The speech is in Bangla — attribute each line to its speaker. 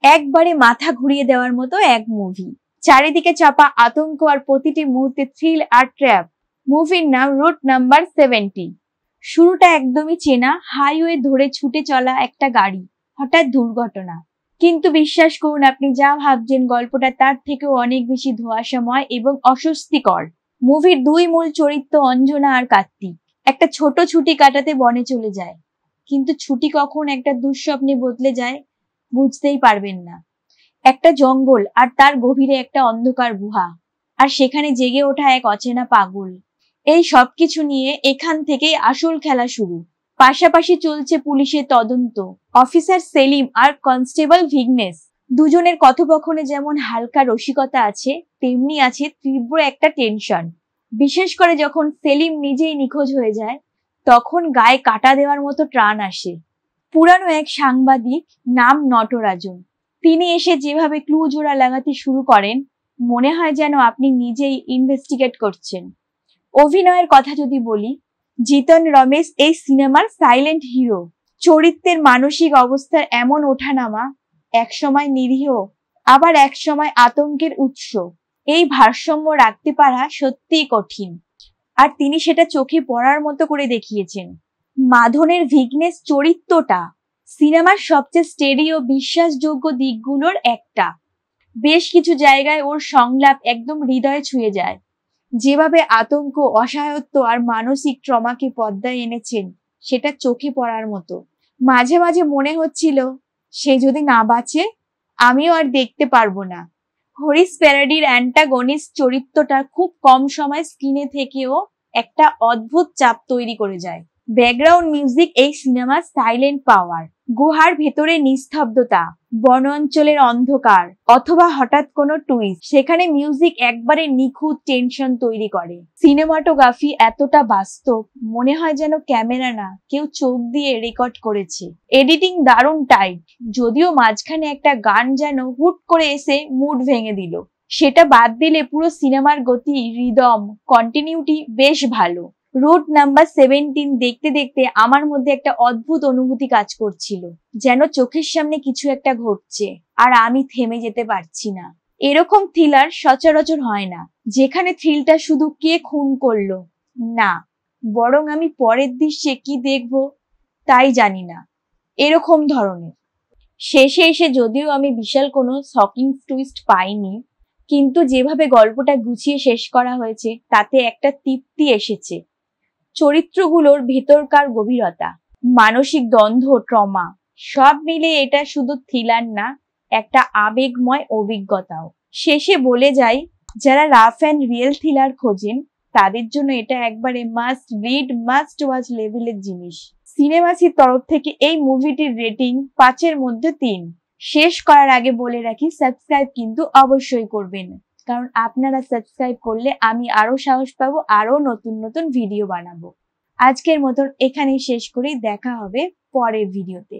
Speaker 1: একবারে মাথা ঘুরিয়ে দেওয়ার মতো এক মুভি। চারিদিকে চাপা আতঙ্ক আর প্রতিটি মুহূর্তে থ্রিল আর ট্র্যাপ। মুভির নাম রুট নাম্বার 70। শুরুটা একদমই চেনা, হাইওয়ে ধরে ছুটে চলা একটা গাড়ি, হঠাৎ দুর্ঘটনা। কিন্তু বিশ্বাস করুন, আপনি যা ভাবছেন গল্পটা তার থেকেও অনেক বেশি ধোঁয়াশাময় এবং অস্বস্তিকর। মুভির দুই মূল চরিত্র অঞ্জনা আর কার্তিক একটা ছোট ছুটি কাটাতে বনে চলে যায়, কিন্তু ছুটি কখন একটা দুঃস্বপ্নে বদলে যায় বুঝতেই পারবেন না। একটা জঙ্গল আর তার গভীরে একটা অন্ধকার গুহা, আর সেখানে জেগে ওঠা এক অচেনা পাগল। এই সবকিছু নিয়ে এখান থেকেই আসল খেলা শুরু। পাশাপাশি চলছে পুলিশের তদন্ত। অফিসার সেলিম আর কনস্টেবল ভিগনেস দুজনের কথোপকথনে যেমন হালকা রসিকতা আছে, তেমনি আছে তীব্র একটা টেনশন। বিশেষ করে যখন সেলিম নিজেই নিখোঁজ হয়ে যায়, তখন গায়ে কাটা দেওয়ার মতো ত্রাণ আসে। পুরানো এক সাংবাদিক, নাম নটরাজন, তিনি এসে যেভাবে ক্লু জোড়া লাগাতে শুরু করেন, মনে হয় যেন আপনি নিজেই ইনভেস্টিগেট করছেন। অভিনয়ের কথা যদি বলি, জিতন রমেশ এই সিনেমার সাইলেন্ট হিরো। চরিত্রের মানসিক অবস্থার এমন ওঠানামা, একসময় নিরীহ আবার একসময় আতঙ্কের উৎস, এই ভারসাম্য রাখতে পারা সত্যিই কঠিন, আর তিনি সেটা চোখে পড়ার মতো করে দেখিয়েছেন। মাধনের ভিগনেস চরিত্রটা সিনেমার সবচেয়ে স্টেডি ও বিশ্বাসযোগ্য দিকগুলোর একটা। বেশ কিছু জায়গায় ওর সংলাপ একদম হৃদয়ে ছুঁয়ে যায়। যেভাবে আতঙ্ক, অসহায়ত্ব আর মানসিক ট্রমাকে পর্দায় এনেছেন, সেটা চোখে পড়ার মতো। মাঝে মাঝে মনে হচ্ছিল, সে যদি না বাঁচে, আমিও আর দেখতে পারবো না। হরিশ প্যারাডির অ্যান্টাগনিস্ট চরিত্রটা খুব কম সময় স্ক্রিনে থেকেও একটা অদ্ভুত চাপ তৈরি করে যায়। ব্যাকগ্রাউন্ড মিউজিক এই সিনেমার সাইলেন্ট পাওয়ার। গুহার ভেতরে নিস্তব্ধতা, বন অঞ্চলের অন্ধকার, অথবা হঠাৎ কোনো টুইস্ট, সেখানে মিউজিক একবারে নিখুঁত টেনশন তৈরি করে। সিনেমাটোগ্রাফি এতটা বাস্তব, মনে হয় যেন ক্যামেরা না, কেউ চোখ দিয়ে রেকর্ড করেছে। এডিটিং দারুণ টাইট, যদিও মাঝখানে একটা গান যেন হুট করে এসে মুড ভেঙে দিল। সেটা বাদ দিলে পুরো সিনেমার গতি, রিদম, কন্টিনিউটি বেশ ভালো। রুট নাম্বার 17 দেখতে দেখতে আমার মধ্যে একটা অদ্ভুত অনুভূতি কাজ করছিল, যেন চোখের সামনে কিছু একটা ঘটছে আর আমি থেমে যেতে পারছি না। এরকম থ্রিলার সচরাচর হয় না, যেখানে থ্রিলটা শুধু কে খুন করলো না, বরং আমি পরের দৃশ্যে কি দেখবো তাই জানি না, এরকম ধরনের। শেষে এসে যদিও আমি বিশাল কোনো শকিং টুইস্ট পাইনি, কিন্তু যেভাবে গল্পটা গুছিয়ে শেষ করা হয়েছে তাতে একটা তৃপ্তি এসেছে। চরিত্রগুলোর ভেতরকার গভীরতা, মানসিক দ্বন্দ্ব, ট্রমা, সব মিলে এটা শুধু থ্রিলার না, একটা আবেগময় অভিজ্ঞতাও। শেষে বলে যাই, যারা রাফ অ্যান্ড রিয়েল থ্রিলার খোঁজেন, তাদের জন্য এটা একবারে মাস্ট রিড, মাস্ট ওয়াচ লেভেলের জিনিস। সিনেমাসির তরফ থেকে এই মুভিটির রেটিং 5-এর মধ্যে 3। শেষ করার আগে বলে রাখি, সাবস্ক্রাইব কিন্তু অবশ্যই করবেন, কারণ আপনারা সাবস্ক্রাইব করলে আমি আরো সাহস পাবো, আরো নতুন নতুন ভিডিও বানাবো। আজকের মতন এখানেই শেষ করি, দেখা হবে পরের ভিডিওতে।